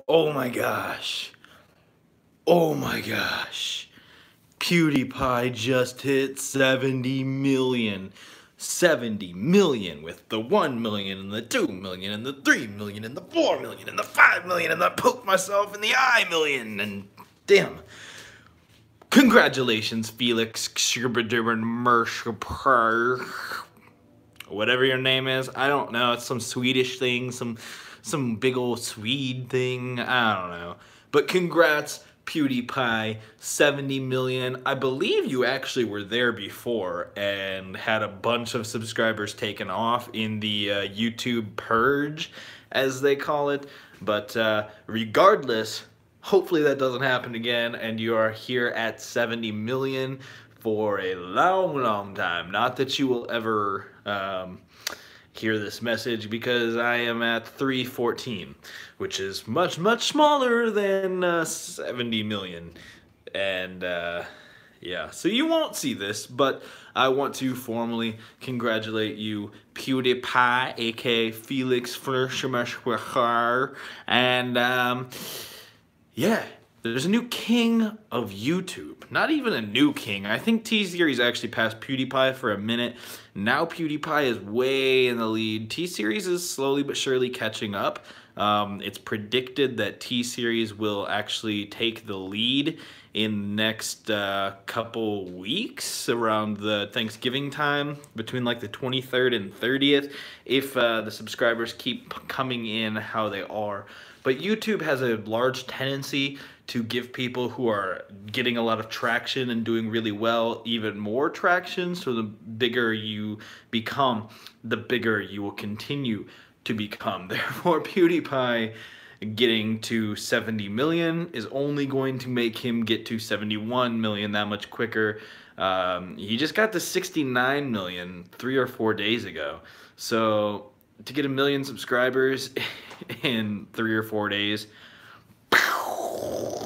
Oh my gosh. Oh my gosh. PewDiePie just hit 70 million. 70 million with the 1 million and the 2 million and the 3 million and the 4 million and the 5 million and the poke myself in the eye million and damn. Congratulations, Felix whatever your name is. I don't know. It's some Swedish thing, some big old Swede thing. I don't know. But congrats, PewDiePie, 70 million. I believe you actually were there before and had a bunch of subscribers taken off in the YouTube purge, as they call it. But regardless, hopefully that doesn't happen again and you are here at 70 million for a long time. Not that you will ever hear this message, because I am at 314, which is much smaller than 70 million. And yeah, so you won't see this, but I want to formally congratulate you, PewDiePie, aka Felix Flurshmashwachar, and yeah, there's a new king of YouTube. Not even a new king. I think TSeries actually passed PewDiePie for a minute. Now PewDiePie is way in the lead. TSeries is slowly but surely catching up. It's predicted that TSeries will actually take the lead in the next couple weeks around the Thanksgiving time, between like the 23rd and 30th, if the subscribers keep coming in how they are. But YouTube has a large tendency to give people who are getting a lot of traction and doing really well even more traction. So the bigger you become, the bigger you will continue to become. Therefore, PewDiePie getting to 70 million is only going to make him get to 71 million that much quicker. He just got to 69 million 3 or 4 days ago. So to get 1 million subscribers in 3 or 4 days,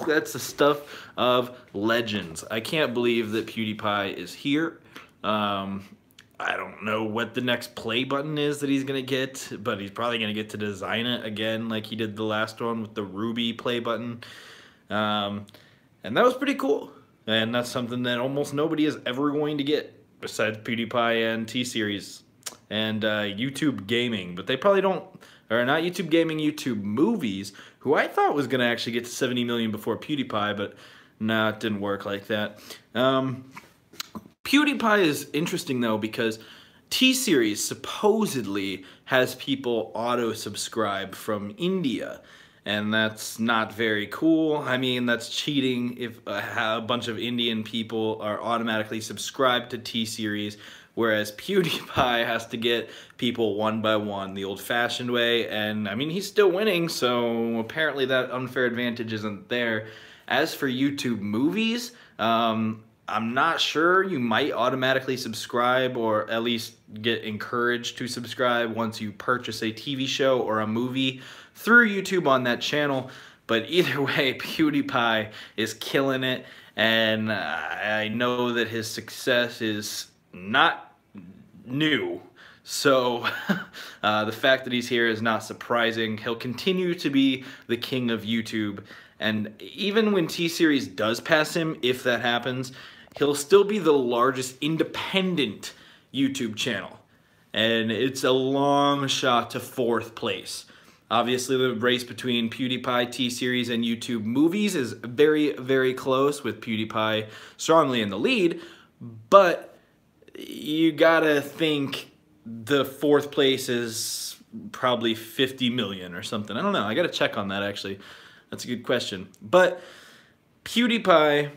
that's the stuff of legends. I can't believe that PewDiePie is here. I don't know what the next play button is that he's gonna get, but he's probably gonna get to design it again like he did the last one with the ruby play button. And that was pretty cool. And that's something that almost nobody is ever going to get besides PewDiePie and TSeries and YouTube Gaming. But they probably don't, or not YouTube Gaming, YouTube Movies, who I thought was gonna actually get to 70 million before PewDiePie, but nah, it didn't work like that. PewDiePie is interesting though, because TSeries supposedly has people auto-subscribe from India, and that's not very cool. I mean, that's cheating if a bunch of Indian people are automatically subscribed to TSeries, whereas PewDiePie has to get people one by one the old-fashioned way, and I mean, he's still winning, so apparently that unfair advantage isn't there. As for YouTube Movies, I'm not sure. You might automatically subscribe, or at least get encouraged to subscribe once you purchase a TV show or a movie through YouTube on that channel. But either way, PewDiePie is killing it, and I know that his success is not new. So the fact that he's here is not surprising. He'll continue to be the king of YouTube. And even when TSeries does pass him, if that happens, he'll still be the largest independent YouTube channel. And it's a long shot to 4th place. Obviously, the race between PewDiePie, TSeries, and YouTube Movies is very close, with PewDiePie strongly in the lead. But you gotta think the 4th place is probably 50 million or something. I don't know. I gotta check on that, actually. That's a good question. But PewDiePie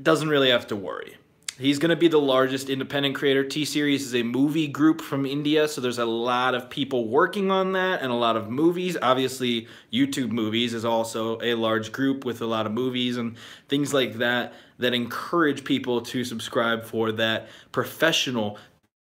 doesn't really have to worry. He's going to be the largest independent creator. TSeries is a movie group from India, so there's a lot of people working on that and a lot of movies. Obviously, YouTube Movies is also a large group with a lot of movies and things like that that encourage people to subscribe for that professional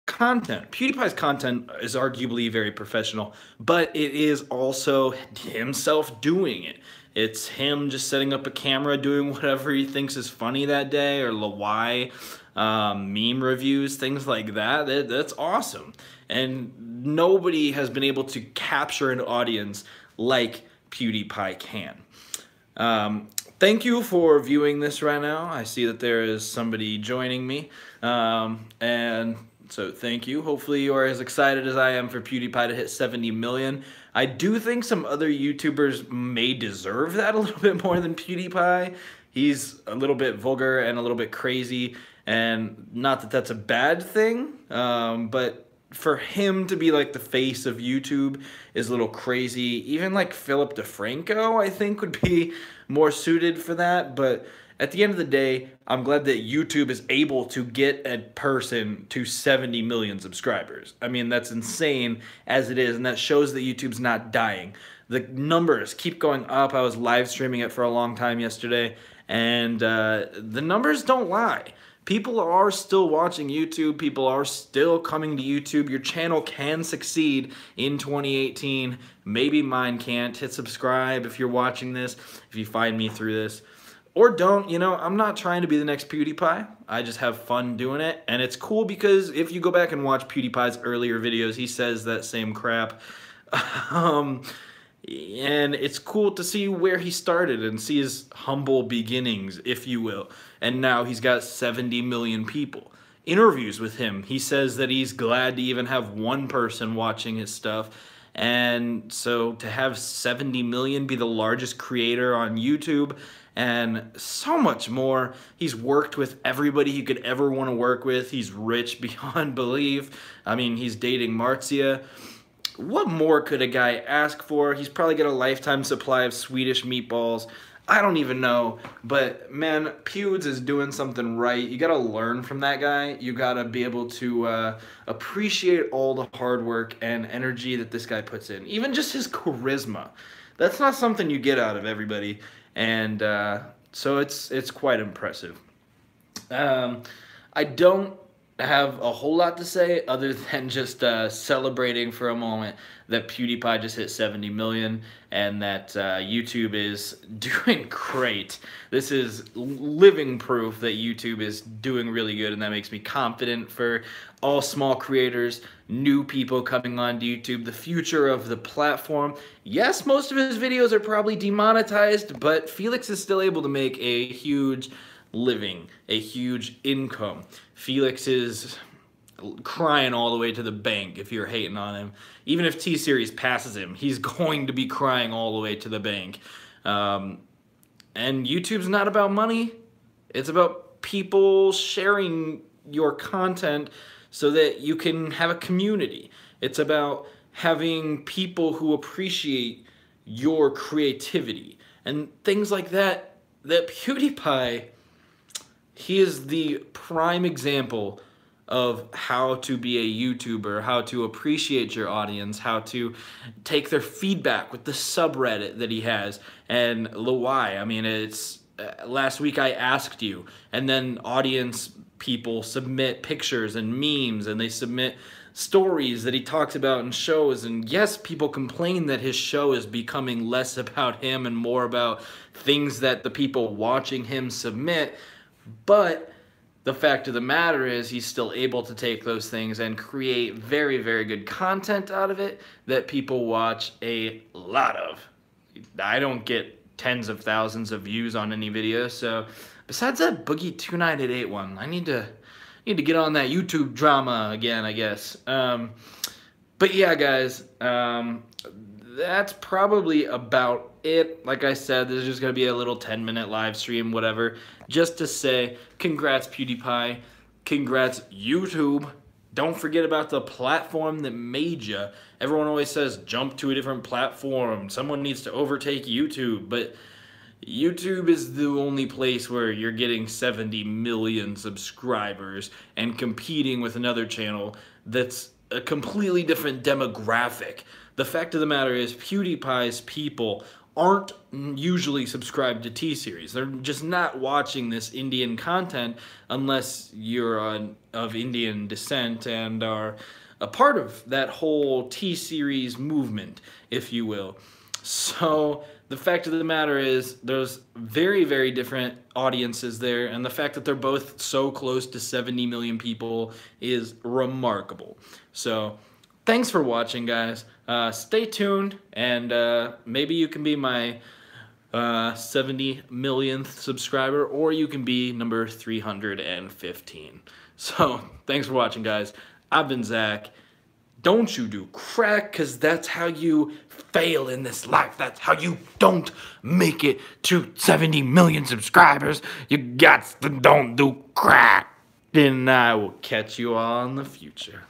content. PewDiePie's content is arguably very professional, but it is also himself doing it. It's him just setting up a camera, doing whatever he thinks is funny that day, or Lawai meme reviews, things like that. That's awesome. And nobody has been able to capture an audience like PewDiePie can. Thank you for viewing this right now. I see that there is somebody joining me, and so thank you. Hopefully you are as excited as I am for PewDiePie to hit 70 million. I do think some other YouTubers may deserve that a little bit more than PewDiePie. He's a little bit vulgar and a little bit crazy, and not that that's a bad thing, but for him to be like the face of YouTube is a little crazy. Even like Philip DeFranco, I think, would be more suited for that. But at the end of the day, I'm glad that YouTube is able to get a person to 70 million subscribers. I mean, that's insane as it is, and that shows that YouTube's not dying. The numbers keep going up. I was live streaming it for a long time yesterday, and the numbers don't lie. People are still watching YouTube. People are still coming to YouTube. Your channel can succeed in 2018. Maybe mine can't. Hit subscribe if you're watching this, if you find me through this. Or don't, you know, I'm not trying to be the next PewDiePie. I just have fun doing it. And it's cool because if you go back and watch PewDiePie's earlier videos, he says that same crap. And it's cool to see where he started and see his humble beginnings, if you will. And now he's got 70 million people. Interviews with him, he says that he's glad to even have one person watching his stuff. And so to have 70 million, be the largest creator on YouTube, and so much more. He's worked with everybody he could ever want to work with. He's rich beyond belief. I mean, he's dating Marcia. What more could a guy ask for? He's probably got a lifetime supply of Swedish meatballs. I don't even know, but man, Pewds is doing something right. You gotta learn from that guy. You gotta be able to appreciate all the hard work and energy that this guy puts in. Even just his charisma. That's not something you get out of everybody, and so it's quite impressive. I don't have a whole lot to say other than just celebrating for a moment that PewDiePie just hit 70 million and that YouTube is doing great. This is living proof that YouTube is doing really good, and that makes me confident for all small creators, new people coming on YouTube, the future of the platform. Yes, most of his videos are probably demonetized, but Felix is still able to make a huge living, a huge income. Felix is crying all the way to the bank if you're hating on him. Even if TSeries passes him, he's going to be crying all the way to the bank. And YouTube's not about money. It's about people sharing your content so that you can have a community. It's about having people who appreciate your creativity and things like that. That PewDiePie, he is the prime example of how to be a YouTuber, how to appreciate your audience, how to take their feedback with the subreddit that he has, and the why. I mean, it's last week I asked you, and then audience people submit pictures and memes, and they submit stories that he talks about in shows. And yes, people complain that his show is becoming less about him and more about things that the people watching him submit. But the fact of the matter is he's still able to take those things and create very, very good content out of it that people watch a lot of. I don't get tens of thousands of views on any video, so besides that Boogie 2988 one, I need to get on that YouTube drama again, I guess. But yeah, guys, that's probably about it. Like I said, this is just going to be a little 10-minute live stream, whatever, just to say congrats PewDiePie, congrats YouTube. Don't forget about the platform that made you. Everyone always says jump to a different platform. Someone needs to overtake YouTube, but YouTube is the only place where you're getting 70 million subscribers and competing with another channel that's a completely different demographic. The fact of the matter is PewDiePie's people aren't usually subscribed to TSeries. They're just not watching this Indian content unless you're of Indian descent and are a part of that whole TSeries movement, if you will. So the fact of the matter is there's very, very different audiences there, and the fact that they're both so close to 70 million people is remarkable. So thanks for watching, guys. stay tuned, and maybe you can be my 70 millionth subscriber, or you can be number 315. So, thanks for watching, guys. I've been Zach. Don't you do crack, because that's how you fail in this life. That's how you don't make it to 70 million subscribers. You got to don't do crack. And I will catch you all in the future.